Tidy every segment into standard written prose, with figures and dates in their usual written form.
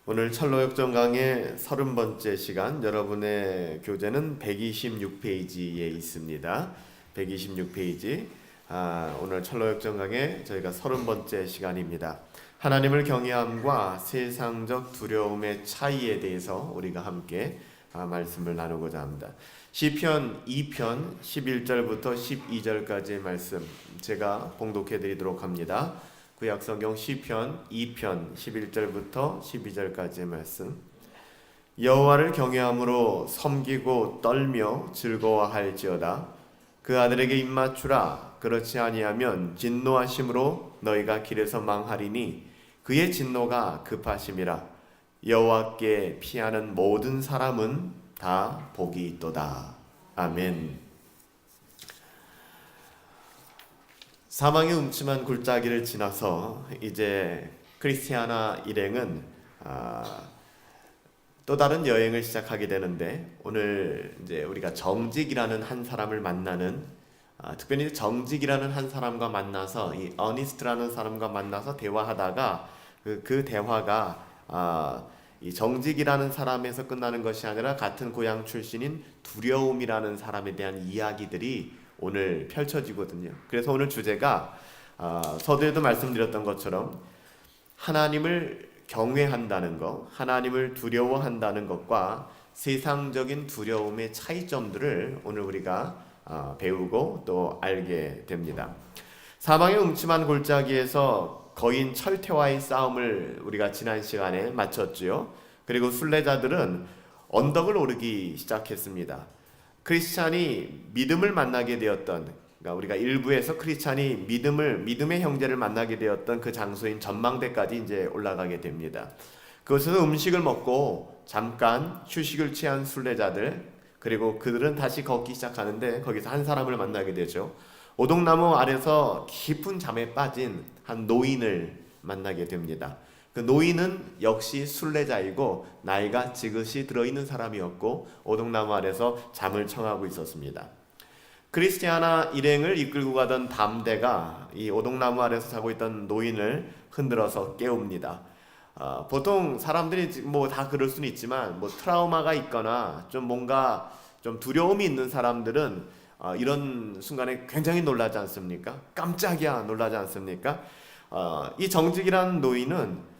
오늘 철로역정 강의 30번째 시간, 여러분의 교재는 126페이지에 있습니다. 126페이지. 오늘 철로역정 강의 저희가 30번째 시간입니다. 하나님을 경외함과 세상적 두려움의 차이에 대해서 우리가 함께 말씀을 나누고자 합니다. 시편 2편 11절부터 12절까지의 말씀 제가 봉독해 드리도록 합니다. 구약성경 시편 2편 11절부터 12절까지의 말씀. 여호와를 경외함으로 섬기고 떨며 즐거워할지어다. 그 아들에게 입맞추라. 그렇지 아니하면 진노하심으로 너희가 길에서 망하리니 그의 진노가 급하심이라. 여호와께 피하는 모든 사람은 다 복이 있도다. 아멘. 사망의 음침한 굴짜기를 지나서 이제 크리스티아나 일행은 또 다른 여행을 시작하게 되는데, 오늘 이제 우리가 정직이라는 한 사람을 만나는, 특별히 정직이라는 한 사람과 만나서 이 어니스트라는 사람과 만나서 대화하다가 그 대화가 이 정직이라는 사람에서 끝나는 것이 아니라 같은 고향 출신인 두려움이라는 사람에 대한 이야기들이 오늘 펼쳐지거든요. 그래서 오늘 주제가 서두에도 말씀드렸던 것처럼 하나님을 경외한다는 것, 하나님을 두려워한다는 것과 세상적인 두려움의 차이점들을 오늘 우리가 배우고 또 알게 됩니다. 사망의 음침한 골짜기에서 거인 철퇴와의 싸움을 우리가 지난 시간에 마쳤지요. 그리고 순례자들은 언덕을 오르기 시작했습니다. 크리스찬이 믿음을 만나게 되었던, 그러니까 우리가 일부에서 크리스찬이 믿음의 형제를 만나게 되었던 그 장소인 전망대까지 이제 올라가게 됩니다. 그곳에서 음식을 먹고 잠깐 휴식을 취한 순례자들, 그리고 그들은 다시 걷기 시작하는데 거기서 한 사람을 만나게 되죠. 오동나무 아래서 깊은 잠에 빠진 한 노인을 만나게 됩니다. 그 노인은 역시 순례자이고 나이가 지긋이 들어있는 사람이었고 오동나무 아래서 잠을 청하고 있었습니다. 크리스티아나 일행을 이끌고 가던 담대가 이 오동나무 아래서 자고 있던 노인을 흔들어서 깨웁니다. 보통 사람들이 뭐 다 그럴 수는 있지만 뭐 트라우마가 있거나 좀 뭔가 좀 두려움이 있는 사람들은 이런 순간에 굉장히 놀라지 않습니까? 깜짝이야 놀라지 않습니까? 이 정직이라는 노인은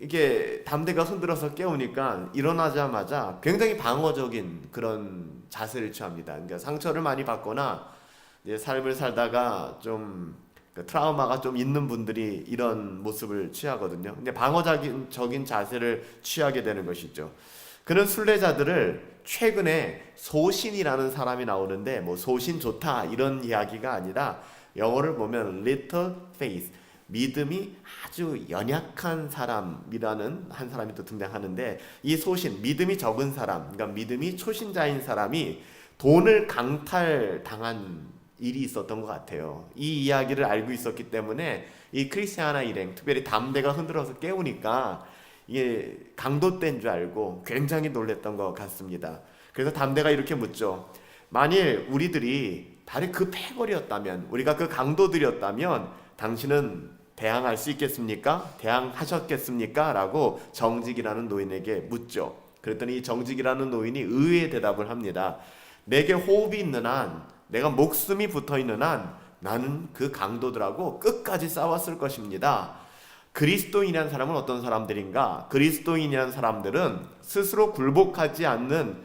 이게 담대가 흔들어서 깨우니까 일어나자마자 굉장히 방어적인 그런 자세를 취합니다. 그러니까 상처를 많이 받거나 이제 삶을 살다가 좀 트라우마가 좀 있는 분들이 이런 모습을 취하거든요. 근데 방어적인 자세를 취하게 되는 것이죠. 그런 순례자들을 최근에 소신이라는 사람이 나오는데, 뭐 소신 좋다 이런 이야기가 아니라 영어를 보면 little faith, 믿음이 아주 연약한 사람이라는 한 사람이 또 등장하는데, 이 소신, 믿음이 적은 사람, 그러니까 믿음이 초신자인 사람이 돈을 강탈당한 일이 있었던 것 같아요. 이 이야기를 알고 있었기 때문에 이 크리스티아나 일행, 특별히 담대가 흔들어서 깨우니까 이게 강도된 줄 알고 굉장히 놀랬던 것 같습니다. 그래서 담대가 이렇게 묻죠. 만일 우리들이 바로 그 패거리였다면, 우리가 그 강도들이었다면 당신은 대항할 수 있겠습니까? 대항하셨겠습니까? 라고 정직이라는 노인에게 묻죠. 그랬더니 이 정직이라는 노인이 의외의 대답을 합니다. 내게 호흡이 있는 한, 내가 목숨이 붙어있는 한 나는 그 강도들하고 끝까지 싸웠을 것입니다. 그리스도인이라는 사람은 어떤 사람들인가? 그리스도인이라는 사람들은 스스로 굴복하지 않는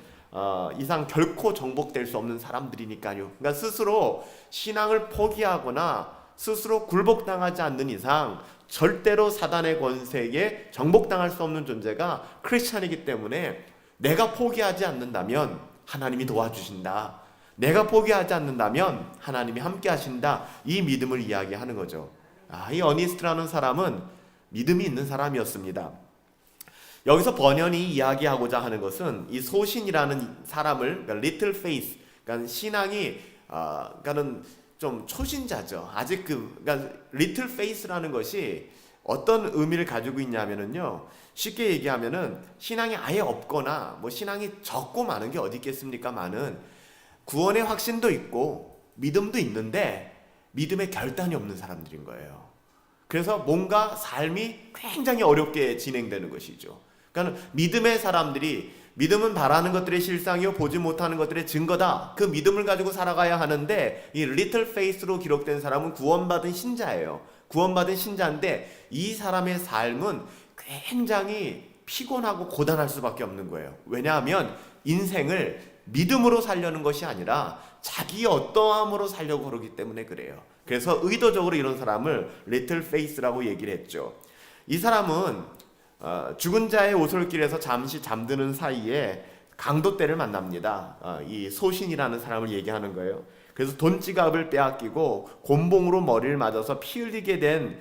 이상 결코 정복될 수 없는 사람들이니까요. 그러니까 스스로 신앙을 포기하거나 스스로 굴복당하지 않는 이상 절대로 사단의 권세에 정복당할 수 없는 존재가 크리스찬이기 때문에 내가 포기하지 않는다면 하나님이 도와주신다. 내가 포기하지 않는다면 하나님이 함께 하신다. 이 믿음을 이야기하는 거죠. 이 어니스트라는 사람은 믿음이 있는 사람이었습니다. 여기서 번연이 이야기하고자 하는 것은 이 소신이라는 사람을, 그러니까 little faith, 그러니까 신앙이 그러니까는 좀 초신자죠. 아직 그러니까 little faith라는 것이 어떤 의미를 가지고 있냐면은요, 쉽게 얘기하면은 신앙이 아예 없거나 뭐 신앙이 적고 많은 게 어디 있겠습니까? 많은 구원의 확신도 있고 믿음도 있는데 믿음의 결단이 없는 사람들인 거예요. 그래서 뭔가 삶이 굉장히 어렵게 진행되는 것이죠. 그러니까 믿음의 사람들이 믿음은 바라는 것들의 실상이요 보지 못하는 것들의 증거다. 그 믿음을 가지고 살아가야 하는데 이 little faith로 기록된 사람은 구원받은 신자예요. 구원받은 신자인데 이 사람의 삶은 굉장히 피곤하고 고단할 수밖에 없는 거예요. 왜냐하면 인생을 믿음으로 살려는 것이 아니라 자기 어떠함으로 살려고 그러기 때문에 그래요. 그래서 의도적으로 이런 사람을 little faith라고 얘기를 했죠. 이 사람은 죽은 자의 오솔길에서 잠시 잠드는 사이에 강도 때를 만납니다. 이 소신이라는 사람을 얘기하는 거예요. 그래서 돈지갑을 빼앗기고 곤봉으로 머리를 맞아서 피 흘리게 된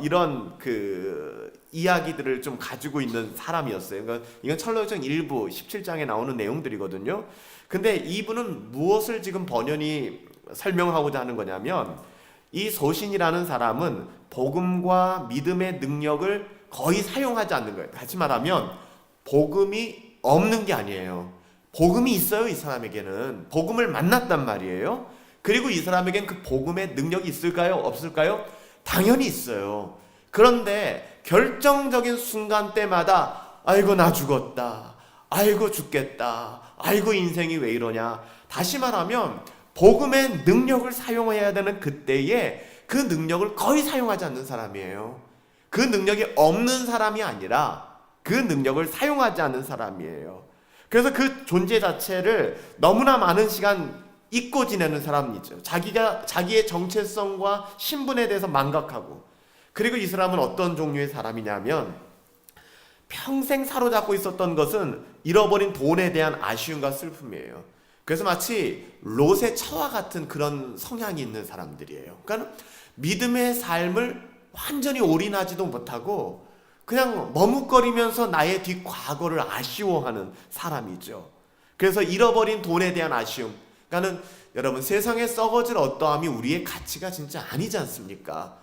이런 그 이야기들을 좀 가지고 있는 사람이었어요. 그러니까 이건 철로역정 1부 17장에 나오는 내용들이거든요. 근데 이분은 무엇을 지금 번연히 설명하고자 하는 거냐면 이 소신이라는 사람은 복음과 믿음의 능력을 거의 사용하지 않는 거예요. 같이 말하면 복음이 없는 게 아니에요. 복음이 있어요. 이 사람에게는 복음을 만났단 말이에요. 그리고 이 사람에겐 그 복음의 능력이 있을까요? 없을까요? 당연히 있어요. 그런데 결정적인 순간 때마다 아이고 나 죽었다, 아이고 죽겠다, 아이고 인생이 왜 이러냐. 다시 말하면 복음의 능력을 사용해야 되는 그때에 그 능력을 거의 사용하지 않는 사람이에요. 그 능력이 없는 사람이 아니라 그 능력을 사용하지 않는 사람이에요. 그래서 그 존재 자체를 너무나 많은 시간 잊고 지내는 사람이죠. 자기의 정체성과 신분에 대해서 망각하고. 그리고 이 사람은 어떤 종류의 사람이냐면 평생 사로잡고 있었던 것은 잃어버린 돈에 대한 아쉬움과 슬픔이에요. 그래서 마치 롯의 처와 같은 그런 성향이 있는 사람들이에요. 그러니까 믿음의 삶을 완전히 올인하지도 못하고 그냥 머뭇거리면서 나의 뒷 과거를 아쉬워하는 사람이죠. 그래서 잃어버린 돈에 대한 아쉬움. 그러니까는 여러분 세상에 썩어질 어떠함이 우리의 가치가 진짜 아니지 않습니까?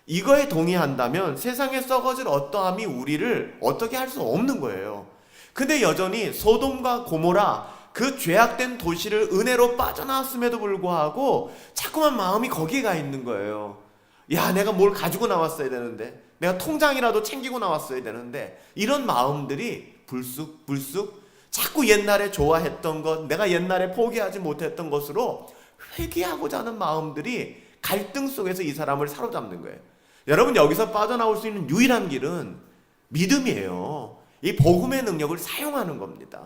이거에 동의한다면 세상에 썩어질 어떠함이 우리를 어떻게 할 수 없는 거예요. 근데 여전히 소돔과 고모라 그 죄악된 도시를 은혜로 빠져나왔음에도 불구하고 자꾸만 마음이 거기에 가 있는 거예요. 야, 내가 뭘 가지고 나왔어야 되는데, 내가 통장이라도 챙기고 나왔어야 되는데, 이런 마음들이 불쑥 자꾸 옛날에 좋아했던 것, 내가 옛날에 포기하지 못했던 것으로 회귀하고자 하는 마음들이 갈등 속에서 이 사람을 사로잡는 거예요. 여러분, 여기서 빠져나올 수 있는 유일한 길은 믿음이에요. 이 복음의 능력을 사용하는 겁니다.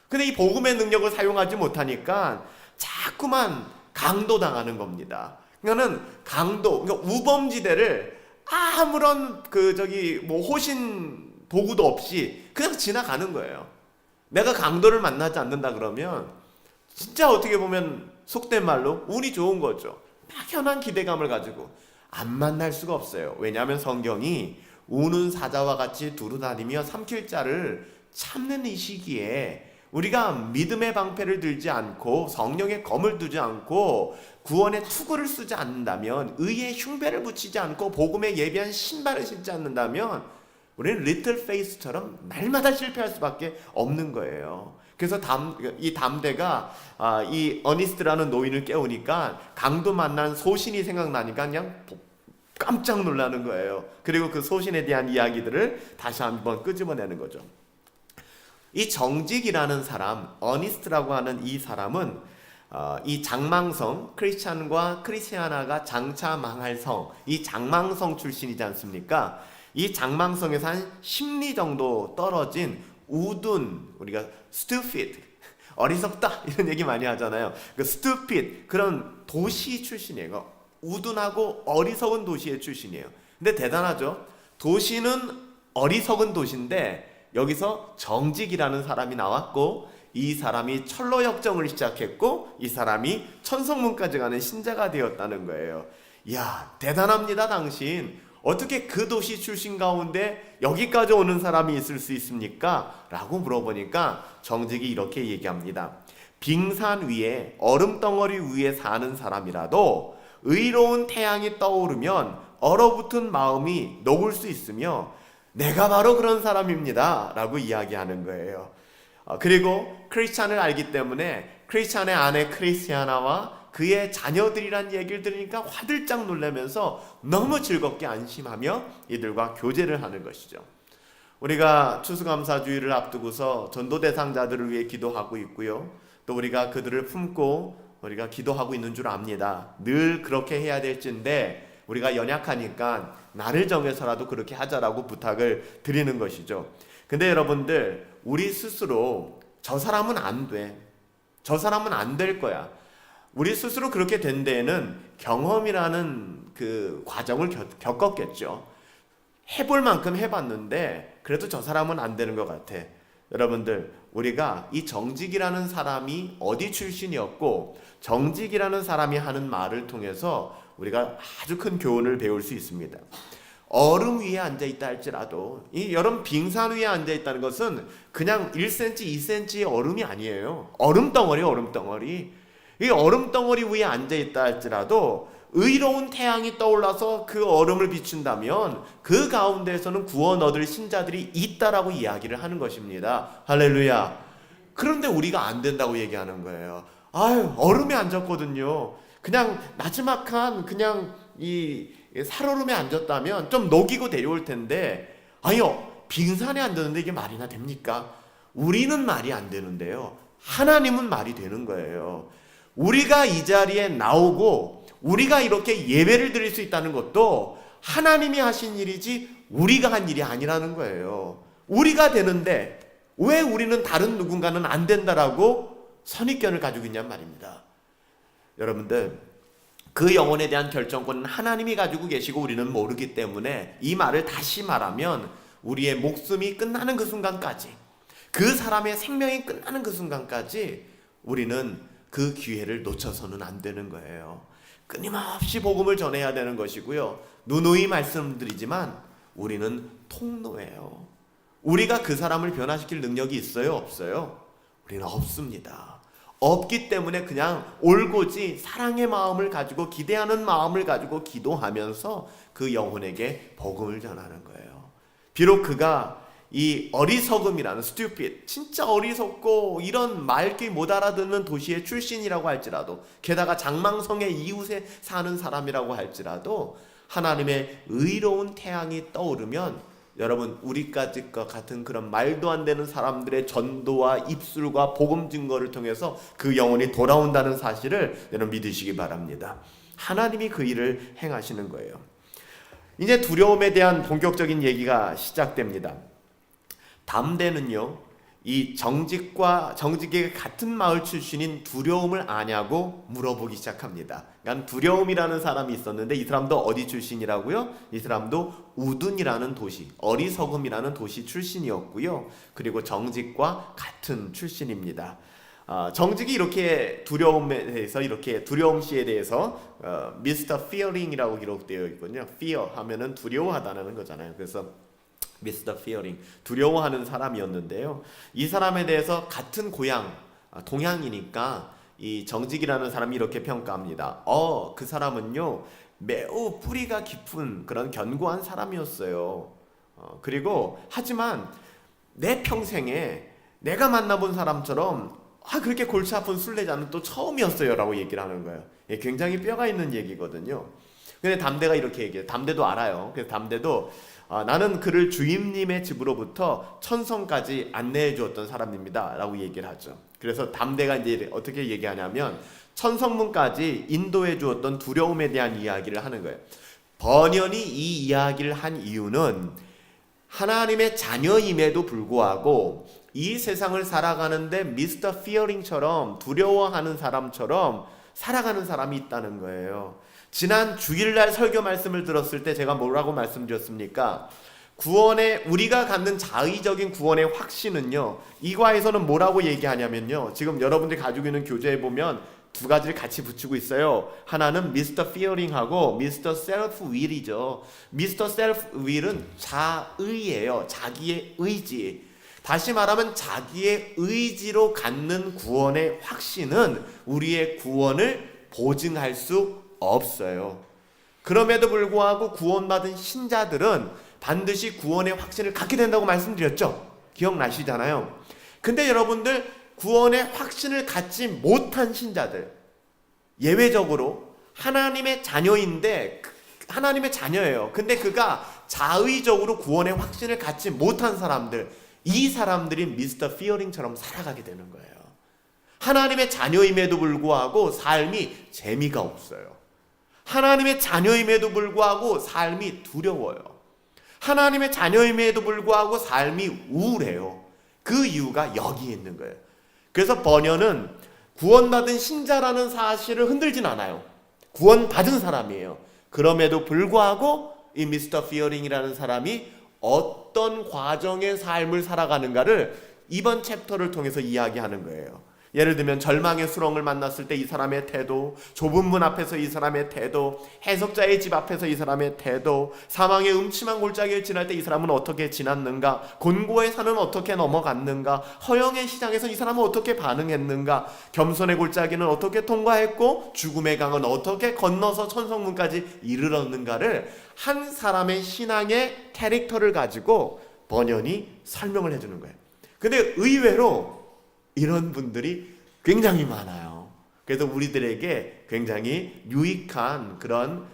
근데 이 복음의 능력을 사용하지 못하니까 자꾸만 강도당하는 겁니다. 그러니까는 그러니까 우범지대를 아무런 호신 도구도 없이 그냥 지나가는 거예요. 내가 강도를 만나지 않는다 그러면 진짜 어떻게 보면 속된 말로 운이 좋은 거죠. 막연한 기대감을 가지고 안 만날 수가 없어요. 왜냐하면 성경이 우는 사자와 같이 두루다니며 삼킬 자를 참는 이 시기에 우리가 믿음의 방패를 들지 않고 성령의 검을 두지 않고 구원의 투구를 쓰지 않는다면, 의의 흉배를 붙이지 않고 복음에 예비한 신발을 신지 않는다면 우리는 리틀 페이스처럼 날마다 실패할 수밖에 없는 거예요. 그래서 이 담대가 이 어니스트라는 노인을 깨우니까 강도 만난 소신이 생각나니까 그냥 깜짝 놀라는 거예요. 그리고 그 소신에 대한 이야기들을 다시 한번 끄집어내는 거죠. 이 정직이라는 사람, 어니스트라고 하는 이 사람은 이 장망성, 크리스찬과 크리스티아나가 장차 망할 성, 이 장망성 출신이지 않습니까? 이 장망성에서 한 10리 정도 떨어진 우둔, 우리가 stupid, 어리석다 이런 얘기 많이 하잖아요. 그 stupid 그런 도시 출신이에요. 우둔하고 어리석은 도시의 출신이에요. 근데 대단하죠. 도시는 어리석은 도시인데 여기서 정직이라는 사람이 나왔고 이 사람이 철로 역정을 시작했고 이 사람이 천성문까지 가는 신자가 되었다는 거예요. 이야, 대단합니다. 당신 어떻게 그 도시 출신 가운데 여기까지 오는 사람이 있을 수 있습니까? 라고 물어보니까 정직이 이렇게 얘기합니다. 빙산 위에 얼음덩어리 위에 사는 사람이라도 의로운 태양이 떠오르면 얼어붙은 마음이 녹을 수 있으며 내가 바로 그런 사람입니다 라고 이야기하는 거예요. 그리고 크리스찬을 알기 때문에 크리스찬의 아내 크리스티아나와 그의 자녀들이란 얘기를 들으니까 화들짝 놀라면서 너무 즐겁게 안심하며 이들과 교제를 하는 것이죠. 우리가 추수감사주의를 앞두고서 전도 대상자들을 위해 기도하고 있고요. 또 우리가 그들을 품고 우리가 기도하고 있는 줄 압니다. 늘 그렇게 해야 될진데 우리가 연약하니까 날을 정해서라도 그렇게 하자라고 부탁을 드리는 것이죠. 근데 여러분들, 우리 스스로 저 사람은 안 돼, 저 사람은 안 될 거야, 우리 스스로 그렇게 된 데에는 경험이라는 그 과정을 겪었겠죠. 해볼 만큼 해봤는데 그래도 저 사람은 안 되는 것 같아. 여러분들, 우리가 이 정직이라는 사람이 어디 출신이었고 정직이라는 사람이 하는 말을 통해서 우리가 아주 큰 교훈을 배울 수 있습니다. 얼음 위에 앉아있다 할지라도, 이 여름 빙산 위에 앉아있다는 것은 그냥 1cm, 2cm의 얼음이 아니에요. 얼음덩어리, 얼음덩어리. 이 얼음덩어리 위에 앉아있다 할지라도 의로운 태양이 떠올라서 그 얼음을 비춘다면 그 가운데에서는 구원 얻을 신자들이 있다라고 이야기를 하는 것입니다. 할렐루야. 그런데 우리가 안 된다고 얘기하는 거예요. 아유, 얼음에 앉았거든요. 그냥 나지막한 그냥 이 살얼음에 앉았다면 좀 녹이고 데려올 텐데, 아니요, 빙산에 앉았는데 이게 말이나 됩니까? 우리는 말이 안 되는데요, 하나님은 말이 되는 거예요. 우리가 이 자리에 나오고 우리가 이렇게 예배를 드릴 수 있다는 것도 하나님이 하신 일이지 우리가 한 일이 아니라는 거예요. 우리가 되는데 왜 우리는 다른 누군가는 안 된다라고 선입견을 가지고 있냔 말입니다. 여러분들, 그 영혼에 대한 결정권은 하나님이 가지고 계시고 우리는 모르기 때문에, 이 말을 다시 말하면 우리의 목숨이 끝나는 그 순간까지, 그 사람의 생명이 끝나는 그 순간까지 우리는 그 기회를 놓쳐서는 안 되는 거예요. 끊임없이 복음을 전해야 되는 것이고요. 누누이 말씀드리지만 우리는 통로예요. 우리가 그 사람을 변화시킬 능력이 있어요, 없어요? 우리는 없습니다. 없기 때문에 그냥 올곧이 사랑의 마음을 가지고, 기대하는 마음을 가지고 기도하면서 그 영혼에게 복음을 전하는 거예요. 비록 그가 이 어리석음이라는 stupid, 진짜 어리석고 이런 말귀 못 알아듣는 도시의 출신이라고 할지라도, 게다가 장망성의 이웃에 사는 사람이라고 할지라도, 하나님의 의로운 태양이 떠오르면 여러분, 우리까지 같은 그런 말도 안 되는 사람들의 전도와 입술과 복음 증거를 통해서 그 영혼이 돌아온다는 사실을 여러분 믿으시기 바랍니다. 하나님이 그 일을 행하시는 거예요. 이제 두려움에 대한 본격적인 얘기가 시작됩니다. 담대는요, 이 정직의 같은 마을 출신인 두려움을 아냐고 물어보기 시작합니다. 그러니까 두려움이라는 사람이 있었는데 이 사람도 어디 출신이라고요? 이 사람도 우둔이라는 도시, 어리석음이라는 도시 출신이었고요. 그리고 정직과 같은 출신입니다. 정직이 이렇게 두려움에 대해서, 이렇게 두려움시에 대해서 Mr. Fearing이라고 기록되어 있거든요. Fear 하면은 두려워하다는 거잖아요. 그래서 Mr. Fearing, 두려워하는 사람이었는데요. 이 사람에 대해서 같은 고향, 동양이니까 이 정직이라는 사람이 이렇게 평가합니다. 그 사람은요, 매우 뿌리가 깊은 그런 견고한 사람이었어요. 그리고 하지만 내 평생에 내가 만나본 사람처럼 그렇게 골치 아픈 순례자는 또 처음이었어요 라고 얘기를 하는 거예요. 굉장히 뼈가 있는 얘기거든요. 근데 담대가 이렇게 얘기해요. 담대도 알아요. 그래서 담대도 나는 그를 주임님의 집으로부터 천성까지 안내해 주었던 사람입니다 라고 얘기를 하죠. 그래서 담대가 이제 어떻게 얘기하냐면, 천성문까지 인도해 주었던 두려움에 대한 이야기를 하는 거예요. 번연히 이 이야기를 한 이유는 하나님의 자녀임에도 불구하고 이 세상을 살아가는데 미스터 피어링처럼, 두려워하는 사람처럼 살아가는 사람이 있다는 거예요. 지난 주일날 설교 말씀을 들었을 때 제가 뭐라고 말씀드렸습니까? 우리가 갖는 자의적인 구원의 확신은요, 이과에서는 뭐라고 얘기하냐면요, 지금 여러분들이 가지고 있는 교재에 보면 두 가지를 같이 붙이고 있어요. 하나는 Mr. Fearing하고 Mr. Self-will이죠. Mr. Self-will은 자의예요. 자기의 의지. 다시 말하면 자기의 의지로 갖는 구원의 확신은 우리의 구원을 보증할 수 없어요. 그럼에도 불구하고 구원받은 신자들은 반드시 구원의 확신을 갖게 된다고 말씀드렸죠. 기억나시잖아요. 근데 여러분들, 구원의 확신을 갖지 못한 신자들, 예외적으로 하나님의 자녀인데, 하나님의 자녀예요. 근데 그가 자의적으로 구원의 확신을 갖지 못한 사람들, 이 사람들이 미스터 피어링처럼 살아가게 되는 거예요. 하나님의 자녀임에도 불구하고 삶이 재미가 없어요. 하나님의 자녀임에도 불구하고 삶이 두려워요. 하나님의 자녀임에도 불구하고 삶이 우울해요. 그 이유가 여기에 있는 거예요. 그래서 번연은 구원받은 신자라는 사실을 흔들진 않아요. 구원받은 사람이에요. 그럼에도 불구하고 이 미스터 피어링이라는 사람이 어떤 과정의 삶을 살아가는가를 이번 챕터를 통해서 이야기하는 거예요. 예를 들면 절망의 수렁을 만났을 때 이 사람의 태도, 좁은 문 앞에서 이 사람의 태도, 해석자의 집 앞에서 이 사람의 태도, 사망의 음침한 골짜기를 지날 때 이 사람은 어떻게 지났는가, 곤고의 산은 어떻게 넘어갔는가, 허영의 시장에서 이 사람은 어떻게 반응했는가, 겸손의 골짜기는 어떻게 통과했고 죽음의 강은 어떻게 건너서 천성문까지 이르렀는가를 한 사람의 신앙의 캐릭터를 가지고 번연이 설명을 해주는 거예요. 근데 의외로 이런 분들이 굉장히 많아요. 그래서 우리들에게 굉장히 유익한 그런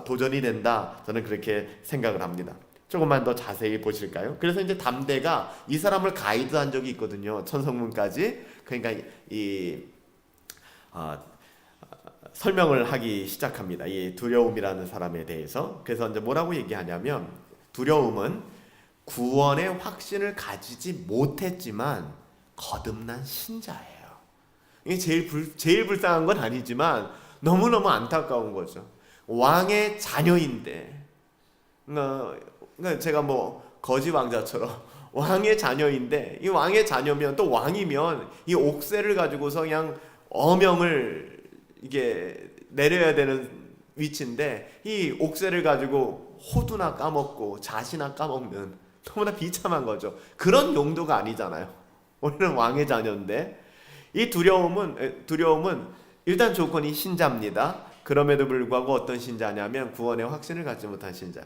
도전이 된다, 저는 그렇게 생각을 합니다. 조금만 더 자세히 보실까요? 그래서 이제 담대가 이 사람을 가이드한 적이 있거든요. 천성문까지. 그러니까 설명을 하기 시작합니다. 이 두려움이라는 사람에 대해서. 그래서 이제 뭐라고 얘기하냐면, 두려움은 구원의 확신을 가지지 못했지만 거듭난 신자예요. 이게 제일 불쌍한 건 아니지만 너무너무 안타까운 거죠. 왕의 자녀인데, 그러니까 제가 뭐 거지 왕자처럼 왕의 자녀인데, 이 왕의 자녀면 또 왕이면 이 옥새를 가지고서 그냥 어명을 이게 내려야 되는 위치인데, 이 옥새를 가지고 호두나 까먹고 잣이나 까먹는, 너무나 비참한 거죠. 그런 용도가 아니잖아요. 우리는 왕의 자녀인데, 이 두려움은 일단 조건이 신자입니다. 그럼에도 불구하고 어떤 신자냐면 구원의 확신을 갖지 못한 신자.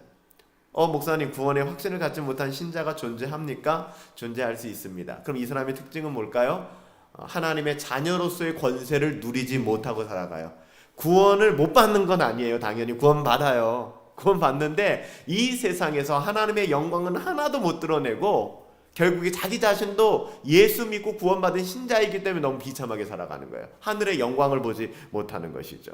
목사님, 구원의 확신을 갖지 못한 신자가 존재합니까? 존재할 수 있습니다. 그럼 이 사람의 특징은 뭘까요? 하나님의 자녀로서의 권세를 누리지 못하고 살아가요. 구원을 못 받는 건 아니에요. 당연히 구원 받아요. 구원 받는데 이 세상에서 하나님의 영광은 하나도 못 드러내고 결국에 자기 자신도 예수 믿고 구원받은 신자이기 때문에 너무 비참하게 살아가는 거예요. 하늘의 영광을 보지 못하는 것이죠.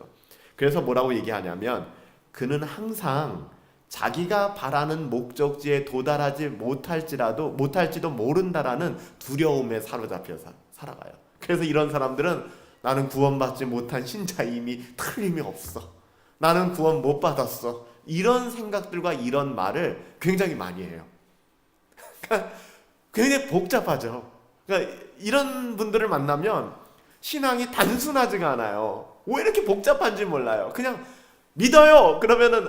그래서 뭐라고 얘기하냐면, 그는 항상 자기가 바라는 목적지에 도달하지 못할지도 모른다라는 두려움에 사로잡혀서 살아가요. 그래서 이런 사람들은 나는 구원받지 못한 신자임이 틀림이 없어, 나는 구원 못 받았어, 이런 생각들과 이런 말을 굉장히 많이 해요. 그러니까 굉장히 복잡하죠. 그러니까 이런 분들을 만나면 신앙이 단순하지가 않아요. 왜 이렇게 복잡한지 몰라요. 그냥 믿어요 그러면은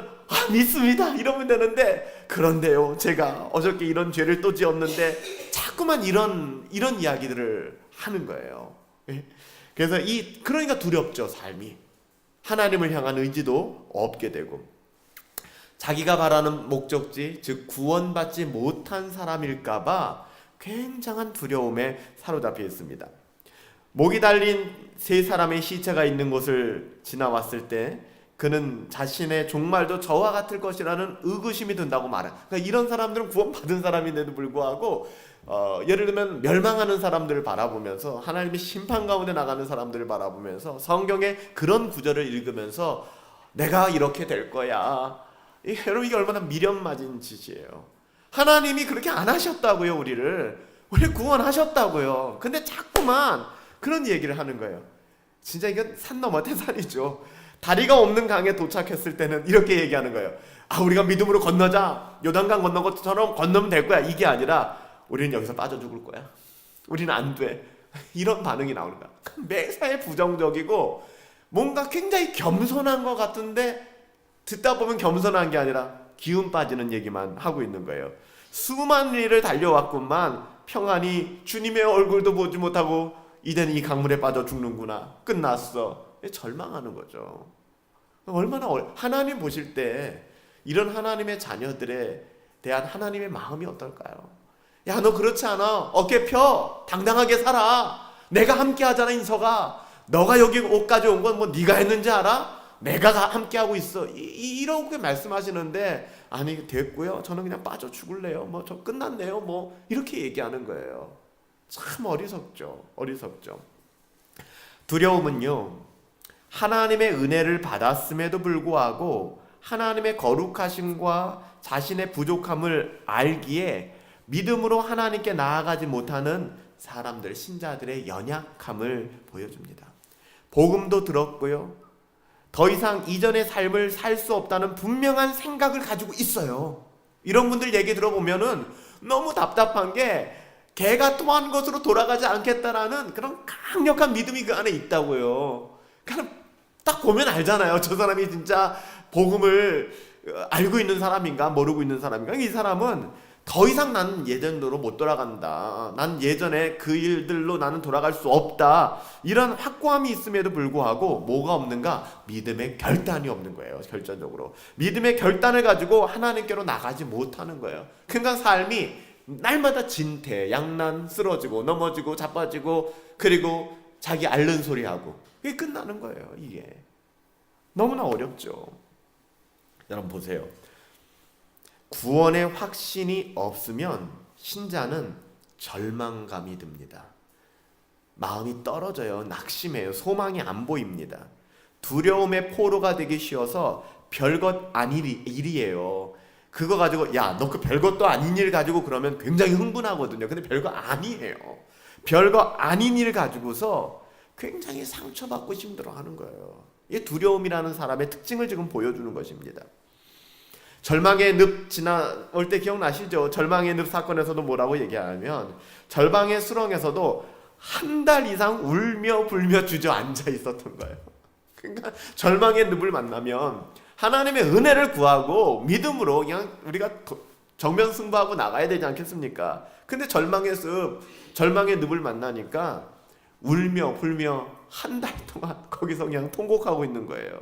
믿습니다 이러면 되는데, 그런데요 제가 어저께 이런 죄를 또 지었는데, 자꾸만 이런 이야기들을 하는 거예요. 그래서 그러니까 두렵죠. 삶이 하나님을 향한 의지도 없게 되고, 자기가 바라는 목적지, 즉 구원받지 못한 사람일까봐 굉장한 두려움에 사로잡혀 있습니다. 목이 달린 세 사람의 시체가 있는 곳을 지나왔을 때 그는 자신의 종말도 저와 같을 것이라는 의구심이 든다고 말해요. 그러니까 이런 사람들은 구원받은 사람인데도 불구하고 예를 들면 멸망하는 사람들을 바라보면서, 하나님의 심판 가운데 나가는 사람들을 바라보면서 성경의 그런 구절을 읽으면서 내가 이렇게 될 거야. 여러분, 이게 얼마나 미련 맞은 짓이에요. 하나님이 그렇게 안 하셨다고요. 우리 구원하셨다고요. 근데 자꾸만 그런 얘기를 하는 거예요. 진짜 이건 산 넘어 태산이죠. 다리가 없는 강에 도착했을 때는 이렇게 얘기하는 거예요. 우리가 믿음으로 건너자, 요단강 건넌 것처럼 건너면 될 거야. 이게 아니라 우리는 여기서 빠져 죽을 거야. 우리는 안 돼. 이런 반응이 나오는 거야. 매사에 부정적이고 뭔가 굉장히 겸손한 것 같은데, 듣다 보면 겸손한 게 아니라 기운 빠지는 얘기만 하고 있는 거예요. 수많은 일을 달려왔구만 평안히 주님의 얼굴도 보지 못하고 이제는 이 강물에 빠져 죽는구나, 끝났어. 절망하는 거죠. 얼마나 하나님 보실 때 이런 하나님의 자녀들에 대한 하나님의 마음이 어떨까요? 야, 너 그렇지 않아? 어깨 펴, 당당하게 살아. 내가 함께 하잖아. 인서가, 너가 여기 옷까지 온 건 뭐 네가 했는지 알아? 내가 함께하고 있어. 이렇게 말씀하시는데 아니 됐고요. 저는 그냥 빠져 죽을래요. 뭐 저 끝났네요. 뭐 이렇게 얘기하는 거예요. 참 어리석죠. 어리석죠. 두려움은요. 하나님의 은혜를 받았음에도 불구하고 하나님의 거룩하심과 자신의 부족함을 알기에 믿음으로 하나님께 나아가지 못하는 사람들, 신자들의 연약함을 보여줍니다. 복음도 들었고요. 더 이상 이전의 삶을 살 수 없다는 분명한 생각을 가지고 있어요. 이런 분들 얘기 들어보면은 너무 답답한 게 개가 토한 것으로 돌아가지 않겠다라는 그런 강력한 믿음이 그 안에 있다고요. 그냥 딱 보면 알잖아요. 저 사람이 진짜 복음을 알고 있는 사람인가 모르고 있는 사람인가. 이 사람은 더 이상 나는 예전으로 못 돌아간다. 난 예전에 그 일들로 나는 돌아갈 수 없다. 이런 확고함이 있음에도 불구하고 뭐가 없는가? 믿음의 결단이 없는 거예요. 결정적으로. 믿음의 결단을 가지고 하나님께로 나가지 못하는 거예요. 그러니까 삶이 날마다 진퇴, 양난, 쓰러지고 넘어지고 자빠지고 그리고 자기 앓는 소리하고 이게 끝나는 거예요. 이게 너무나 어렵죠. 여러분 보세요. 구원의 확신이 없으면 신자는 절망감이 듭니다. 마음이 떨어져요. 낙심해요. 소망이 안 보입니다. 두려움의 포로가 되기 쉬워서 별것 아닌 일이에요. 그거 가지고 야, 너 그 별것도 아닌 일 가지고 그러면 굉장히 흥분하거든요. 근데 별거 아니에요. 별거 아닌 일 가지고서 굉장히 상처받고 힘들어하는 거예요. 이게 두려움이라는 사람의 특징을 지금 보여주는 것입니다. 절망의 늪 지나올 때 기억나시죠? 절망의 늪 사건에서도 뭐라고 얘기하면 절망의 수렁에서도 한 달 이상 울며 불며 주저앉아 있었던 거예요. 그러니까 절망의 늪을 만나면 하나님의 은혜를 구하고 믿음으로 그냥 우리가 정면 승부하고 나가야 되지 않겠습니까? 근데 절망의 늪을 만나니까 울며 불며 한 달 동안 거기서 그냥 통곡하고 있는 거예요.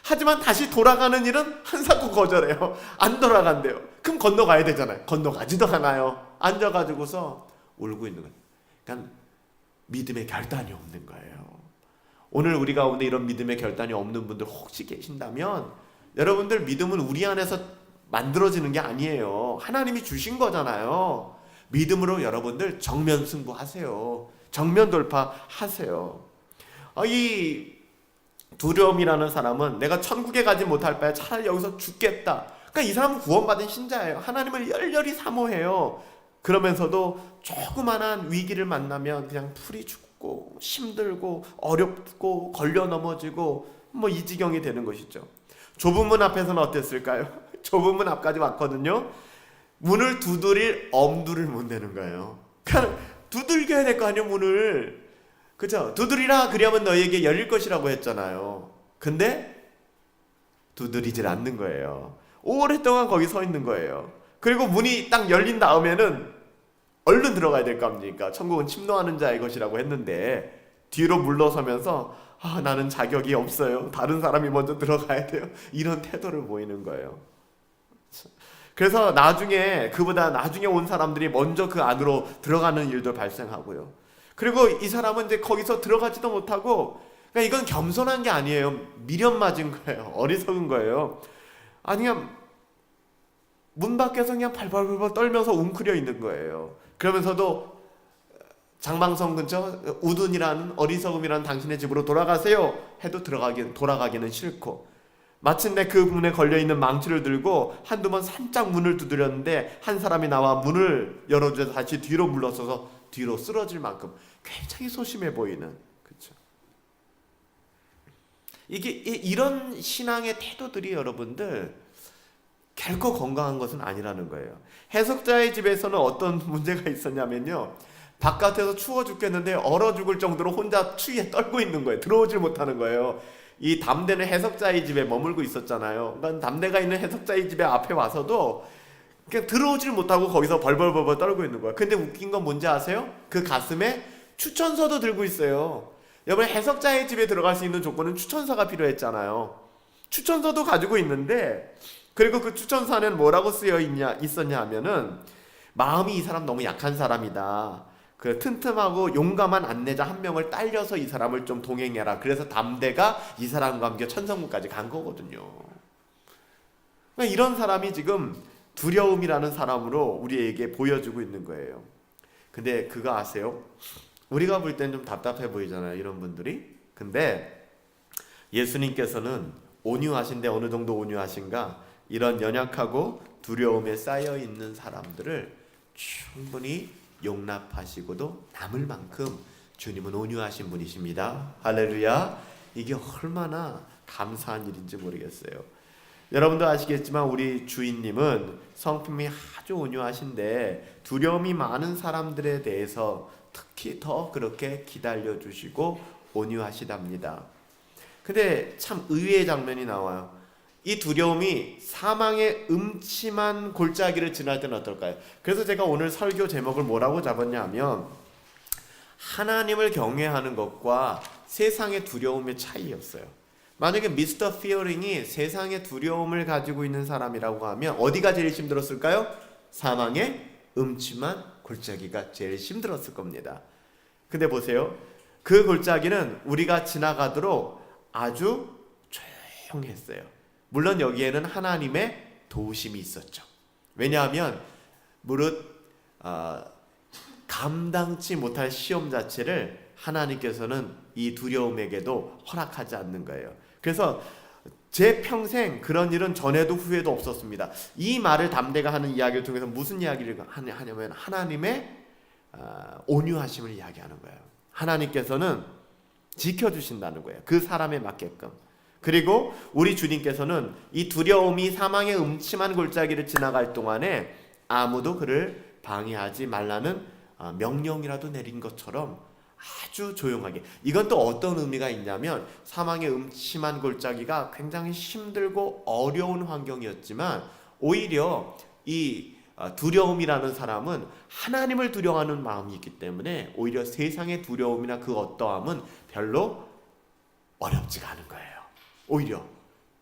하지만 다시 돌아가는 일은 한사코 거절해요. 안 돌아간대요. 그럼 건너가야 되잖아요. 건너가지도 않아요. 앉아가지고서 울고 있는 거예요. 그러니까 믿음의 결단이 없는 거예요. 오늘 우리 가운데 이런 믿음의 결단이 없는 분들 혹시 계신다면 여러분들 믿음은 우리 안에서 만들어지는 게 아니에요. 하나님이 주신 거잖아요. 믿음으로 여러분들 정면 승부하세요. 정면 돌파하세요. 이 두려움이라는 사람은 내가 천국에 가지 못할 바에 차라리 여기서 죽겠다. 그러니까 이 사람은 구원받은 신자예요. 하나님을 열렬히 사모해요. 그러면서도 조그만한 위기를 만나면 그냥 풀이 죽고 힘들고 어렵고 걸려 넘어지고 뭐 이 지경이 되는 것이죠. 좁은 문 앞에서는 어땠을까요? 좁은 문 앞까지 왔거든요. 문을 두드릴 엄두를 못 내는 거예요. 그러니까 두들겨야 될 거 아니에요, 문을. 그죠? 두드리라 그리하면 너희에게 열릴 것이라고 했잖아요. 근데 두드리질 않는 거예요. 오랫동안 거기 서 있는 거예요. 그리고 문이 딱 열린 다음에는 얼른 들어가야 될 거 아닙니까? 천국은 침노하는 자의 것이라고 했는데 뒤로 물러서면서 나는 자격이 없어요. 다른 사람이 먼저 들어가야 돼요. 이런 태도를 보이는 거예요. 그래서 나중에 온 사람들이 먼저 그 안으로 들어가는 일도 발생하고요. 그리고 이 사람은 이제 거기서 들어가지도 못하고, 그러니까 이건 겸손한 게 아니에요. 미련 맞은 거예요. 어리석은 거예요. 아니 그냥 문 밖에서 그냥 발발발발 떨면서 웅크려 있는 거예요. 그러면서도 장방성 근처 우둔이라는 어리석음이라는 당신의 집으로 돌아가세요 해도 돌아가기는 싫고, 마침내 그 문에 걸려있는 망치를 들고 한두 번 살짝 문을 두드렸는데 한 사람이 나와 문을 열어줘서 다시 뒤로 물러서서 뒤로 쓰러질 만큼 굉장히 소심해 보이는, 그렇죠? 이런 신앙의 태도들이 여러분들 결코 건강한 것은 아니라는 거예요. 해석자의 집에서는 어떤 문제가 있었냐면요, 바깥에서 추워 죽겠는데 얼어 죽을 정도로 혼자 추위에 떨고 있는 거예요. 들어오질 못하는 거예요. 이 담대는 해석자의 집에 머물고 있었잖아요. 그러니까 담대가 있는 해석자의 집에 앞에 와서도 그냥 들어오질 못하고 거기서 벌벌벌벌 떨고 있는 거야. 근데 웃긴 건 뭔지 아세요? 그 가슴에 추천서도 들고 있어요. 여러분, 해석자의 집에 들어갈 수 있는 조건은 추천서가 필요했잖아요. 추천서도 가지고 있는데, 그리고 그 추천서는 뭐라고 쓰여 있었냐 하면은, 마음이 이 사람 너무 약한 사람이다. 그 튼튼하고 용감한 안내자 한 명을 딸려서 이 사람을 좀 동행해라. 그래서 담대가 이 사람과 함께 천성문까지 간 거거든요. 그러니까 이런 사람이 지금 두려움이라는 사람으로 우리에게 보여주고 있는 거예요. 근데 그거 아세요? 우리가 볼 땐 좀 답답해 보이잖아요, 이런 분들이. 근데 예수님께서는 온유하신데 어느 정도 온유하신가? 이런 연약하고 두려움에 쌓여 있는 사람들을 충분히 용납하시고도 남을 만큼 주님은 온유하신 분이십니다. 할렐루야. 이게 얼마나 감사한 일인지 모르겠어요. 여러분도 아시겠지만 우리 주인님은 성품이 아주 온유하신데 두려움이 많은 사람들에 대해서 특히 더 그렇게 기다려주시고 온유하시답니다. 근데 참 의외의 장면이 나와요. 이 두려움이 사망의 음침한 골짜기를 지날 때는 어떨까요? 그래서 제가 오늘 설교 제목을 뭐라고 잡았냐면 하나님을 경외하는 것과 세상의 두려움의 차이였어요. 만약에 미스터 피어링이 세상의 두려움을 가지고 있는 사람이라고 하면 어디가 제일 힘들었을까요? 사망의 음침한 골짜기가 제일 힘들었을 겁니다. 근데 보세요. 그 골짜기는 우리가 지나가도록 아주 조용했어요. 물론 여기에는 하나님의 도우심이 있었죠. 왜냐하면 무릇 감당치 못할 시험 자체를 하나님께서는 이 두려움에게도 허락하지 않는 거예요. 그래서 제 평생 그런 일은 전에도 후에도 없었습니다. 이 말을 담대가 하는 이야기를 통해서 무슨 이야기를 하냐면 하나님의 온유하심을 이야기하는 거예요. 하나님께서는 지켜주신다는 거예요. 그 사람에 맞게끔. 그리고 우리 주님께서는 이 두려움이 사망의 음침한 골짜기를 지나갈 동안에 아무도 그를 방해하지 말라는 명령이라도 내린 것처럼 아주 조용하게. 이건 또 어떤 의미가 있냐면 사망의 음침한 골짜기가 굉장히 힘들고 어려운 환경이었지만 오히려 이 두려움이라는 사람은 하나님을 두려워하는 마음이 있기 때문에 오히려 세상의 두려움이나 그 어떠함은 별로 어렵지가 않은 거예요. 오히려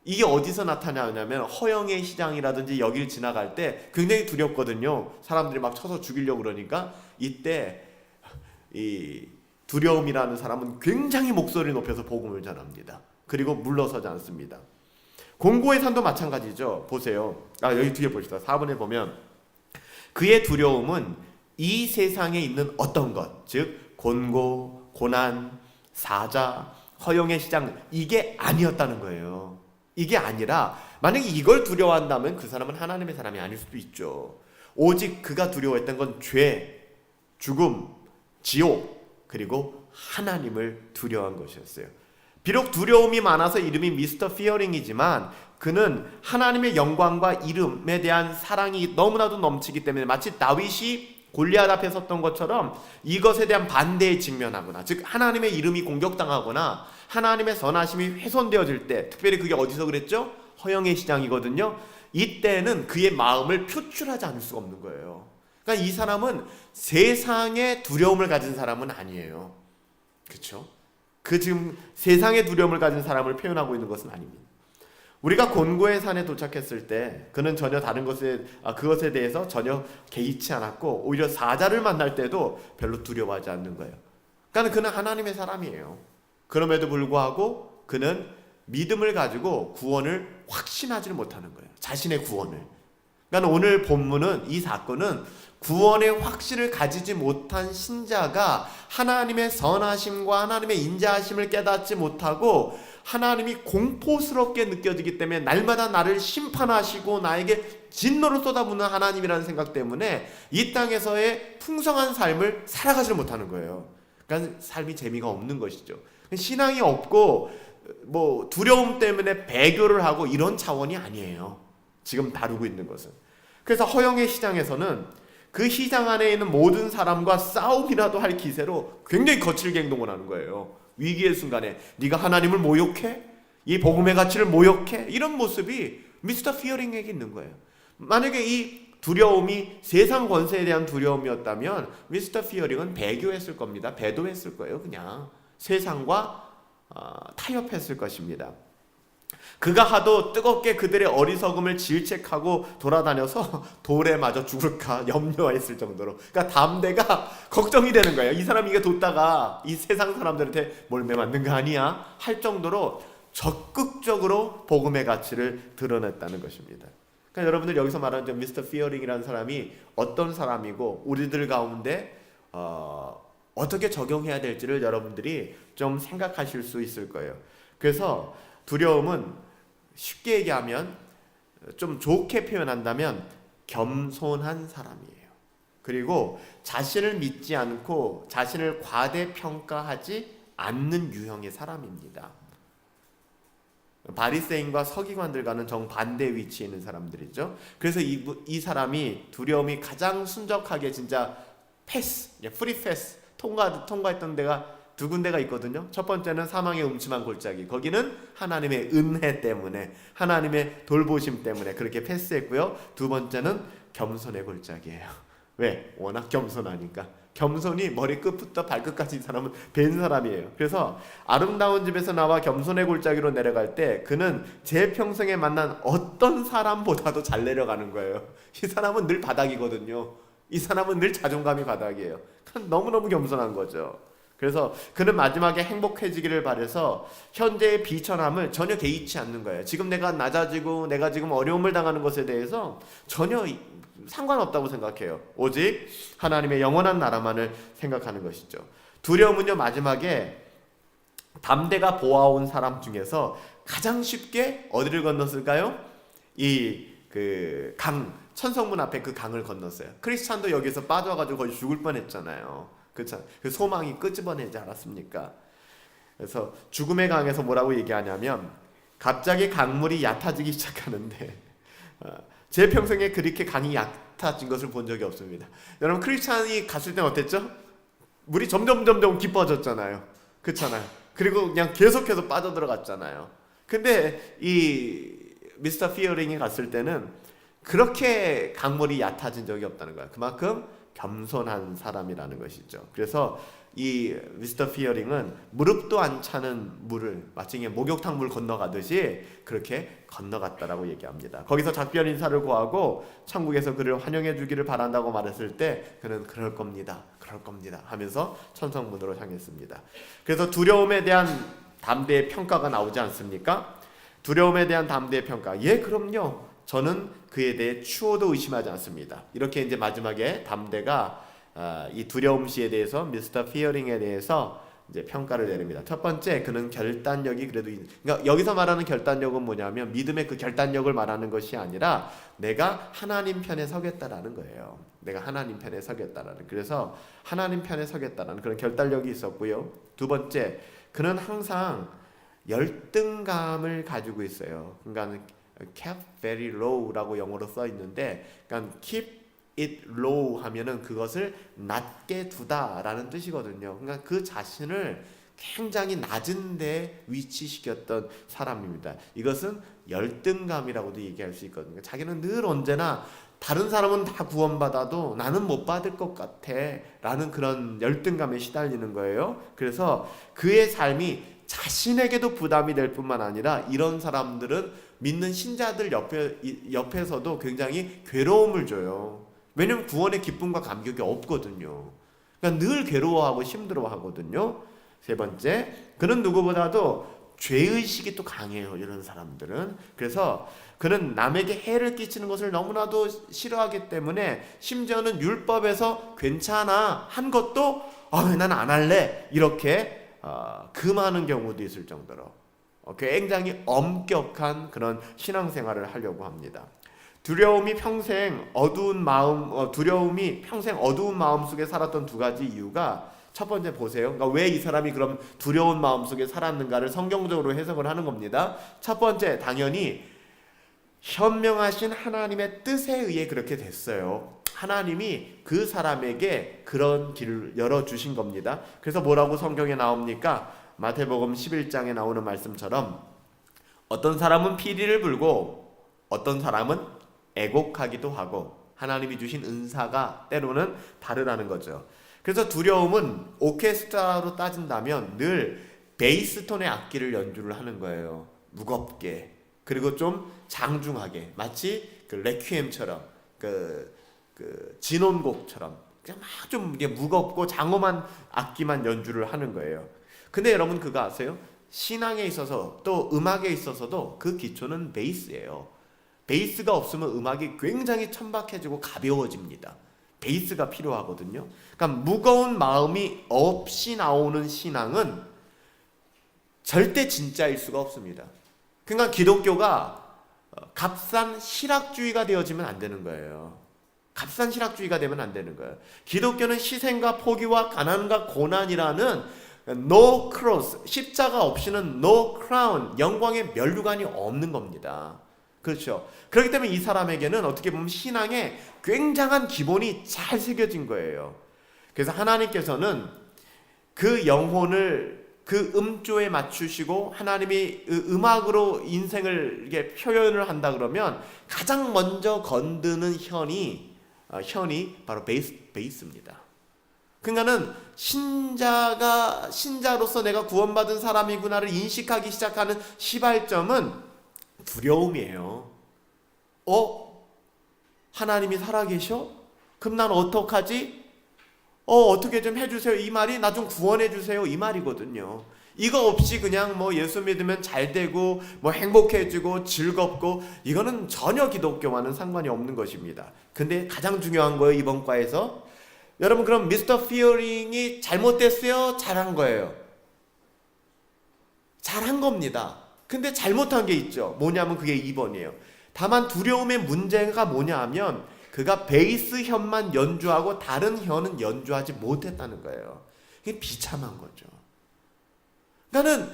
이게 어디서 나타나냐면 허영의 시장이라든지 여길 지나갈 때 굉장히 두렵거든요. 사람들이 막 쳐서 죽이려고 그러니까 이때 이 두려움이라는 사람은 굉장히 목소리 높여서 복음을 전합니다. 그리고 물러서지 않습니다. 공고의 산도 마찬가지죠. 보세요. 여기 뒤에 보시다. 4번에 보면 그의 두려움은 이 세상에 있는 어떤 것, 즉 곤고, 고난, 사자, 허영의 시장, 이게 아니었다는 거예요. 이게 아니라 만약에 이걸 두려워한다면 그 사람은 하나님의 사람이 아닐 수도 있죠. 오직 그가 두려워했던 건 죄, 죽음, 지옥, 그리고 하나님을 두려워한 것이었어요. 비록 두려움이 많아서 이름이 미스터 피어링이지만 그는 하나님의 영광과 이름에 대한 사랑이 너무나도 넘치기 때문에 마치 다윗이 골리앗 앞에 섰던 것처럼 이것에 대한 반대에 직면하거나, 즉 하나님의 이름이 공격당하거나 하나님의 선하심이 훼손되어질 때, 특별히 그게 어디서 그랬죠? 허영의 시장이거든요. 이때는 그의 마음을 표출하지 않을 수가 없는 거예요. 그러니까 이 사람은 세상의 두려움을 가진 사람은 아니에요. 그렇죠? 그 지금 세상의 두려움을 가진 사람을 표현하고 있는 것은 아닙니다. 우리가 곤고의 산에 도착했을 때 그는 전혀 다른 그것에 대해서 전혀 개의치 않았고 오히려 사자를 만날 때도 별로 두려워하지 않는 거예요. 그러니까 그는 하나님의 사람이에요. 그럼에도 불구하고 그는 믿음을 가지고 구원을 확신하지 못하는 거예요. 자신의 구원을. 그러니까 오늘 본문은, 이 사건은 구원의 확신을 가지지 못한 신자가 하나님의 선하심과 하나님의 인자하심을 깨닫지 못하고 하나님이 공포스럽게 느껴지기 때문에 날마다 나를 심판하시고 나에게 진노를 쏟아붓는 하나님이라는 생각 때문에 이 땅에서의 풍성한 삶을 살아가지 못하는 거예요. 그러니까 삶이 재미가 없는 것이죠. 신앙이 없고 두려움 때문에 배교를 하고 이런 차원이 아니에요. 지금 다루고 있는 것은. 그래서 허영의 시장에서는 그 시장 안에 있는 모든 사람과 싸움이라도 할 기세로 굉장히 거칠게 행동을 하는 거예요. 위기의 순간에 네가 하나님을 모욕해? 이 복음의 가치를 모욕해? 이런 모습이 미스터 피어링에게 있는 거예요. 만약에 이 두려움이 세상 권세에 대한 두려움이었다면 미스터 피어링은 배교했을 겁니다. 배도했을 거예요. 그냥 세상과 타협했을 것입니다. 그가 하도 뜨겁게 그들의 어리석음을 질책하고 돌아다녀서 돌에 맞아 죽을까 염려했을 정도로, 그러니까 담대가 걱정이 되는 거예요. 이 사람이 이게 뒀다가 이 세상 사람들한테 몰매 맞는 거 아니야? 할 정도로 적극적으로 복음의 가치를 드러냈다는 것입니다. 그러니까 여러분들 여기서 말하는 미스터 피어링이라는 사람이 어떤 사람이고 우리들 가운데 어떻게 적용해야 될지를 여러분들이 좀 생각하실 수 있을 거예요. 그래서 두려움은 쉽게 얘기하면, 좀 좋게 표현한다면 겸손한 사람이에요. 그리고 자신을 믿지 않고 자신을 과대평가하지 않는 유형의 사람입니다. 바리새인과 서기관들과는 정반대 위치에 있는 사람들이죠. 그래서 이 사람이 두려움이 가장 순적하게 진짜 프리 패스 통과했던 데가 두 군데가 있거든요. 첫 번째는 사망의 음침한 골짜기. 거기는 하나님의 은혜 때문에, 하나님의 돌보심 때문에 그렇게 패스했고요. 두 번째는 겸손의 골짜기예요. 왜? 워낙 겸손하니까. 겸손이 머리 끝부터 발끝까지 이 사람은 뵌 사람이에요. 그래서 아름다운 집에서 나와 겸손의 골짜기로 내려갈 때 그는 제 평생에 만난 어떤 사람보다도 잘 내려가는 거예요. 이 사람은 늘 바닥이거든요. 이 사람은 늘 자존감이 바닥이에요. 너무너무 겸손한 거죠. 그래서 그는 마지막에 행복해지기를 바라서 현재의 비천함을 전혀 개의치 않는 거예요. 지금 내가 낮아지고 내가 지금 어려움을 당하는 것에 대해서 전혀 상관없다고 생각해요. 오직 하나님의 영원한 나라만을 생각하는 것이죠. 두려움은요, 마지막에 담대가 보아온 사람 중에서 가장 쉽게 어디를 건넜을까요? 천성문 앞에 그 강을 건넜어요. 크리스찬도 여기서 빠져가지고 거의 죽을 뻔했잖아요. 그렇죠? 그 소망이 끄집어내지 않았습니까? 그래서 죽음의 강에서 뭐라고 얘기하냐면, 갑자기 강물이 얕아지기 시작하는데 제 평생에 그렇게 강이 얕아진 것을 본 적이 없습니다. 여러분, 크리스찬이 갔을 땐 어땠죠? 물이 점점 깊어졌잖아요. 그렇잖아요. 그리고 그냥 계속해서 빠져들어갔잖아요. 근데 이 미스터 피어링이 갔을 때는 그렇게 강물이 얕아진 적이 없다는 거예요. 그만큼 겸손한 사람이라는 것이죠. 그래서 이 미스터 피어링은 무릎도 안 차는 물을 마치 목욕탕 물 건너가듯이 그렇게 건너갔다라고 얘기합니다. 거기서 작별 인사를 고하고 천국에서 그를 환영해 주기를 바란다고 말했을 때 그는 그럴 겁니다 하면서 천성문으로 향했습니다. 그래서 두려움에 대한 담대의 평가가 나오지 않습니까? 두려움에 대한 담대의 평가. 예, 그럼요. 저는 그에 대해 추호도 의심하지 않습니다. 이렇게 이제 마지막에 담대가 이 두려움시에 대해서, 미스터 피어링에 대해서 이제 평가를 내립니다. 첫 번째, 그는 결단력이 그래도 그러니까 여기서 말하는 결단력은 뭐냐면 믿음의 그 결단력을 말하는 것이 아니라 내가 하나님 편에 서겠다라는 거예요. 내가 하나님 편에 서겠다라는. 그래서 하나님 편에 서겠다라는 그런 결단력이 있었고요. 두 번째, 그는 항상 열등감을 가지고 있어요. 그러니까 kept very low라고 영어로 써 있는데, 그러니까 keep it low 하면은 그것을 낮게 두다라는 뜻이거든요. 그러니까 그 자신을 굉장히 낮은 데 위치시켰던 사람입니다. 이것은 열등감이라고도 얘기할 수 있거든요. 자기는 늘 언제나 다른 사람은 다 구원받아도 나는 못 받을 것 같아 라는 그런 열등감에 시달리는 거예요. 그래서 그의 삶이 자신에게도 부담이 될 뿐만 아니라 이런 사람들은 믿는 신자들 옆에서도 굉장히 괴로움을 줘요. 왜냐하면 구원의 기쁨과 감격이 없거든요. 그러니까 늘 괴로워하고 힘들어하거든요. 세 번째, 그는 누구보다도 죄의식이 또 강해요. 이런 사람들은. 그래서 그는 남에게 해를 끼치는 것을 너무나도 싫어하기 때문에 심지어는 율법에서 괜찮아 한 것도 난 안 할래 이렇게 금하는 경우도 있을 정도로 굉장히 엄격한 그런 신앙생활을 하려고 합니다. 두려움이 평생 어두운 마음 속에 살았던 두 가지 이유가, 첫 번째 보세요. 그러니까 왜 이 사람이 그럼 두려운 마음 속에 살았는가를 성경적으로 해석을 하는 겁니다. 첫 번째, 당연히 현명하신 하나님의 뜻에 의해 그렇게 됐어요. 하나님이 그 사람에게 그런 길을 열어주신 겁니다. 그래서 뭐라고 성경에 나옵니까? 마태복음 11장에 나오는 말씀처럼 어떤 사람은 피리를 불고 어떤 사람은 애곡하기도 하고 하나님이 주신 은사가 때로는 다르다는 거죠. 그래서 두려움은 오케스트라로 따진다면 늘 베이스톤의 악기를 연주를 하는 거예요. 무겁게 그리고 좀 장중하게, 마치 그 레퀴엠처럼, 진혼곡처럼 그냥 막 좀 무겁고 장엄한 악기만 연주를 하는 거예요. 근데 여러분 그거 아세요? 신앙에 있어서 또 음악에 있어서도 그 기초는 베이스예요. 베이스가 없으면 음악이 굉장히 천박해지고 가벼워집니다. 베이스가 필요하거든요. 그러니까 무거운 마음이 없이 나오는 신앙은 절대 진짜일 수가 없습니다. 그러니까 기독교가 값싼 실학주의가 되어지면 안 되는 거예요. 값싼 실학주의가 되면 안 되는 거예요. 기독교는 희생과 포기와 가난과 고난이라는 no cross, 십자가 없이는 no crown, 영광의 면류관이 없는 겁니다. 그렇죠. 그렇기 때문에 이 사람에게는 어떻게 보면 신앙에 굉장한 기본이 잘 새겨진 거예요. 그래서 하나님께서는 그 영혼을 그 음조에 맞추시고 하나님이 음악으로 인생을 이렇게 표현을 한다 그러면 가장 먼저 건드는 현이 바로 베이스입니다. 그러니까는 신자로서 내가 구원받은 사람이구나를 인식하기 시작하는 시발점은 두려움이에요. 하나님이 살아계셔? 그럼 난 어떡하지? 어떻게 좀 해주세요. 이 말이 나 좀 구원해 주세요. 이 말이거든요. 이거 없이 그냥 예수 믿으면 잘 되고 행복해지고 즐겁고, 이거는 전혀 기독교와는 상관이 없는 것입니다. 근데 가장 중요한 거예요, 이번 과에서. 여러분, 그럼 미스터 피어링이 잘못됐어요? 잘한 거예요? 잘한 겁니다. 근데 잘못한 게 있죠. 뭐냐면 그게 2번이에요. 다만 두려움의 문제가 뭐냐 하면 그가 베이스 현만 연주하고 다른 현은 연주하지 못했다는 거예요. 이게 비참한 거죠. 나는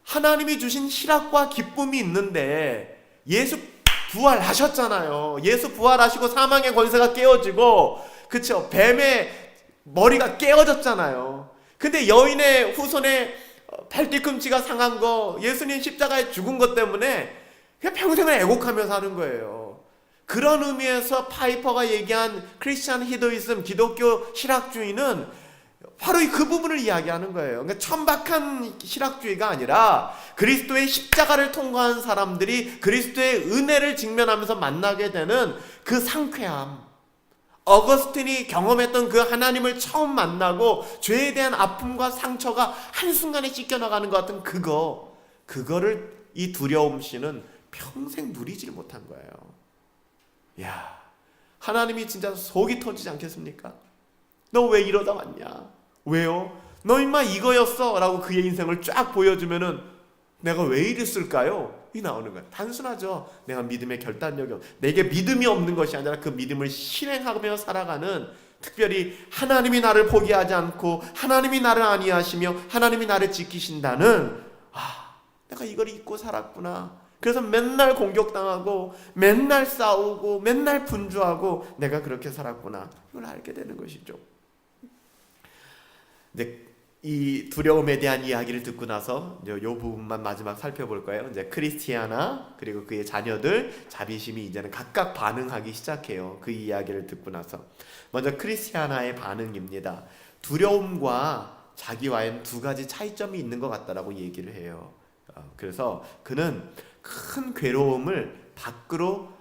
하나님이 주신 희락과 기쁨이 있는데 예수 부활하셨잖아요. 예수 부활하시고 사망의 권세가 깨어지고, 그쵸? 뱀의 머리가 깨어졌잖아요. 근데 여인의 후손의 발뒤꿈치가 상한 거, 예수님 십자가에 죽은 것 때문에 그냥 평생을 애곡하며 사는 거예요. 그런 의미에서 파이퍼가 얘기한 크리스찬 히도이즘, 기독교 실학주의는 바로 그 부분을 이야기하는 거예요. 그러니까 천박한 실학주의가 아니라 그리스도의 십자가를 통과한 사람들이 그리스도의 은혜를 직면하면서 만나게 되는 그 상쾌함, 어거스틴이 경험했던 그 하나님을 처음 만나고 죄에 대한 아픔과 상처가 한순간에 씻겨나가는 것 같은 그거를 이 두려움 씨는 평생 누리질 못한 거예요. 야, 하나님이 진짜 속이 터지지 않겠습니까? 너 왜 이러다 왔냐? 왜요? 너 임마 이거였어 라고 그의 인생을 쫙 보여주면은 내가 왜 이랬을까요? 이 나오는 거예요. 단순하죠. 내가 믿음의 결단력이 내게 믿음이 없는 것이 아니라 그 믿음을 실행하며 살아가는, 특별히 하나님이 나를 포기하지 않고 하나님이 나를 안위하시며 하나님이 나를 지키신다는, 내가 이걸 잊고 살았구나. 그래서 맨날 공격당하고 맨날 싸우고 맨날 분주하고 내가 그렇게 살았구나. 이걸 알게 되는 것이죠. 이제 이 두려움에 대한 이야기를 듣고 나서 이 부분만 마지막 살펴볼 거예요. 이제 크리스티아나 그리고 그의 자녀들 자비심이 이제는 각각 반응하기 시작해요. 그 이야기를 듣고 나서 먼저 크리스티아나의 반응입니다. 두려움과 자기와는 두 가지 차이점이 있는 것 같다라고 얘기를 해요. 그래서 그는 큰 괴로움을 밖으로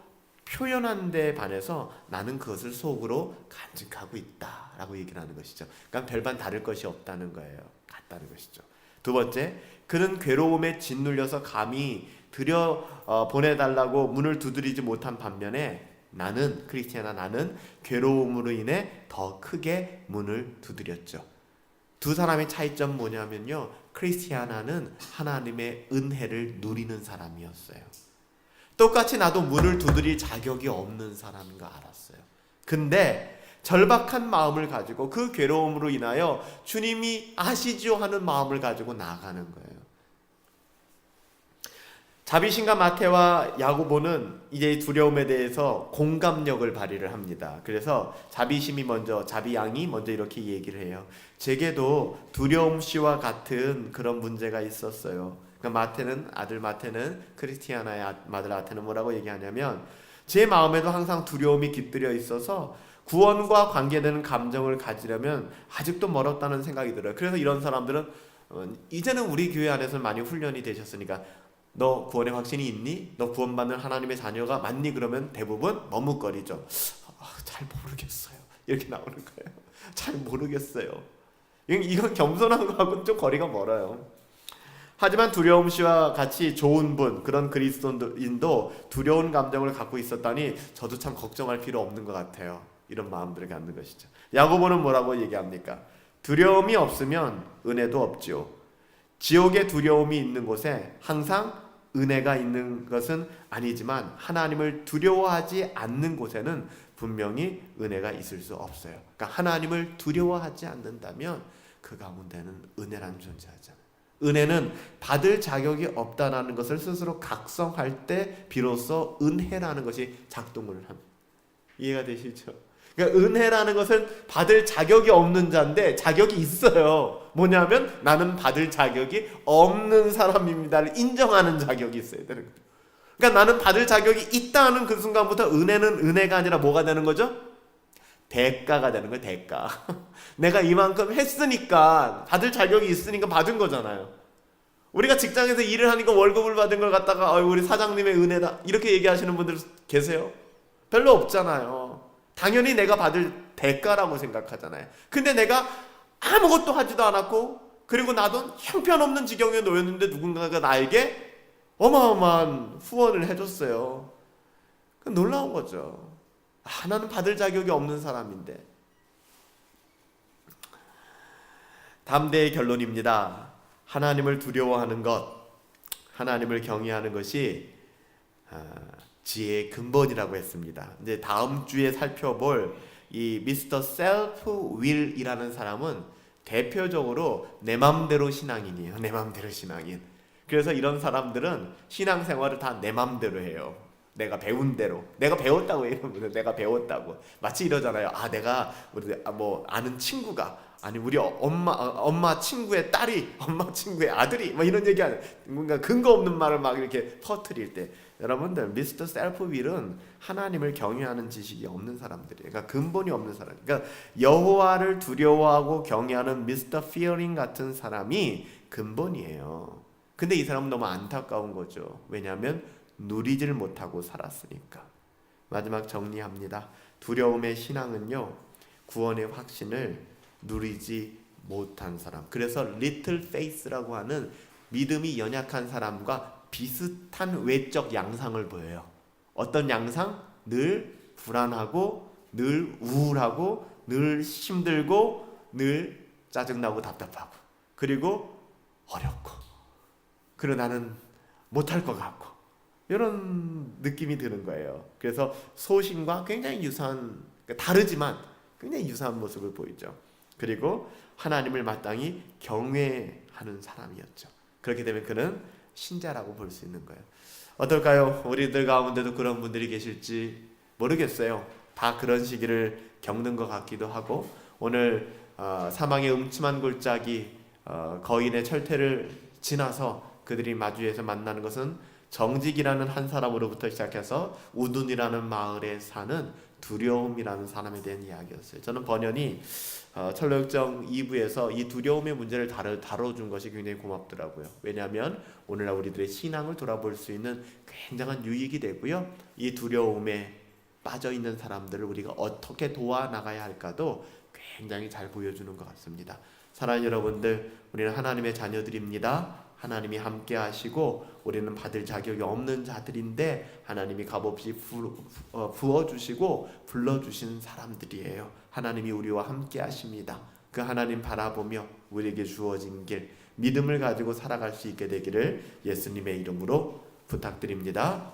표현한 데 반해서 나는 그것을 속으로 간직하고 있다라고 얘기를 하는 것이죠. 그러니까 별반 다를 것이 없다는 거예요. 같다는 것이죠. 두 번째, 그는 괴로움에 짓눌려서 감히 보내달라고 문을 두드리지 못한 반면에 크리스티아나 나는 괴로움으로 인해 더 크게 문을 두드렸죠. 두 사람의 차이점 뭐냐면요, 크리스티아나는 하나님의 은혜를 누리는 사람이었어요. 똑같이 나도 문을 두드릴 자격이 없는 사람인 거 알았어요. 근데 절박한 마음을 가지고 그 괴로움으로 인하여 주님이 아시죠 하는 마음을 가지고 나아가는 거예요. 자비신과 마태와 야고보는 이제 두려움에 대해서 공감력을 발휘를 합니다. 그래서 자비양이 먼저 이렇게 얘기를 해요. 제게도 두려움 씨와 같은 그런 문제가 있었어요. 그러니까 아들 마태는 크리스티아나의 아들 아테는 뭐라고 얘기하냐면, 제 마음에도 항상 두려움이 깃들여 있어서 구원과 관계되는 감정을 가지려면 아직도 멀었다는 생각이 들어요. 그래서 이런 사람들은 이제는 우리 교회 안에서 많이 훈련이 되셨으니까 너 구원의 확신이 있니? 너 구원받는 하나님의 자녀가 맞니? 그러면 대부분 머뭇거리죠. 잘 모르겠어요. 이렇게 나오는 거예요. 잘 모르겠어요. 이건 겸손한 거하고는 좀 거리가 멀어요. 하지만 두려움 씨와 같이 좋은 분, 그런 그리스도인도 두려운 감정을 갖고 있었다니 저도 참 걱정할 필요 없는 것 같아요. 이런 마음들을 갖는 것이죠. 야고보는 뭐라고 얘기합니까? 두려움이 없으면 은혜도 없지요. 지옥의 두려움이 있는 곳에 항상 은혜가 있는 것은 아니지만 하나님을 두려워하지 않는 곳에는 분명히 은혜가 있을 수 없어요. 그러니까 하나님을 두려워하지 않는다면 그 가운데는 은혜란 존재하잖아요. 은혜는 받을 자격이 없다는 것을 스스로 각성할 때 비로소 은혜라는 것이 작동을 합니다. 이해가 되시죠? 그러니까 은혜라는 것은 받을 자격이 없는 자인데 자격이 있어요. 뭐냐면 나는 받을 자격이 없는 사람입니다를 인정하는 자격이 있어야 되는 거예요. 그러니까 나는 받을 자격이 있다는 그 순간부터 은혜는 은혜가 아니라 뭐가 되는 거죠? 대가가 되는 거예요. 대가. 내가 이만큼 했으니까 받을 자격이 있으니까 받은 거잖아요. 우리가 직장에서 일을 하니까 월급을 받은 걸 갖다가 우리 사장님의 은혜다 이렇게 얘기하시는 분들 계세요? 별로 없잖아요. 당연히 내가 받을 대가라고 생각하잖아요. 근데 내가 아무것도 하지도 않았고 그리고 나도 형편없는 지경에 놓였는데 누군가가 나에게 어마어마한 후원을 해줬어요. 놀라운 거죠. 나는 받을 자격이 없는 사람인데. 담대의 결론입니다. 하나님을 두려워하는 것, 하나님을 경외하는 것이 지혜의 근본이라고 했습니다. 이제 다음 주에 살펴볼 이 미스터 셀프 윌이라는 사람은 대표적으로 내 맘대로 신앙인이에요. 내 맘대로 신앙인. 그래서 이런 사람들은 신앙생활을 다 내 맘대로 해요. 내가 배운 대로. 내가 배웠다고 이러면 내가 배웠다고. 마치 이러잖아요. 내가 우리 아는 친구가 아니 우리 엄마 친구의 딸이 엄마 친구의 아들이 이런 얘기 하는 뭔가 근거 없는 말을 막 이렇게 퍼뜨릴 때 여러분들 미스터 셀프 윌은 하나님을 경외하는 지식이 없는 사람들이에요. 그러니까 근본이 없는 사람. 그러니까 여호와를 두려워하고 경외하는 미스터 피어링 같은 사람이 근본이에요. 근데 이 사람은 너무 안타까운 거죠. 왜냐하면 누리질 못하고 살았으니까. 마지막 정리합니다. 두려움의 신앙은요, 구원의 확신을 누리지 못한 사람. 그래서 little faith라고 하는 믿음이 연약한 사람과 비슷한 외적 양상을 보여요. 어떤 양상? 늘 불안하고 늘 우울하고 늘 힘들고 늘 짜증나고 답답하고 그리고 어렵고 그리고 나는 못할 것 같고 이런 느낌이 드는 거예요. 그래서 소신과 굉장히 유사한, 다르지만 굉장히 유사한 모습을 보이죠. 그리고 하나님을 마땅히 경외하는 사람이었죠. 그렇게 되면 그는 신자라고 볼 수 있는 거예요. 어떨까요? 우리들 가운데도 그런 분들이 계실지 모르겠어요. 다 그런 시기를 겪는 것 같기도 하고 오늘 사망의 음침한 골짜기 거인의 철퇴를 지나서 그들이 마주해서 만나는 것은 정직이라는 한 사람으로부터 시작해서 우둔이라는 마을에 사는 두려움이라는 사람에 대한 이야기였어요. 저는 번연히 철로역정 2부에서 이 두려움의 문제를 다뤄준 것이 굉장히 고맙더라고요. 왜냐하면 오늘날 우리들의 신앙을 돌아볼 수 있는 굉장한 유익이 되고요. 이 두려움에 빠져있는 사람들을 우리가 어떻게 도와나가야 할까도 굉장히 잘 보여주는 것 같습니다. 사랑하는 여러분들, 우리는 하나님의 자녀들입니다. 하나님이 함께 하시고 우리는 받을 자격이 없는 자들인데 하나님이 값없이 부어주시고 불러주신 사람들이에요. 하나님이 우리와 함께 하십니다. 그 하나님 바라보며 우리에게 주어진 길 믿음을 가지고 살아갈 수 있게 되기를 예수님의 이름으로 부탁드립니다.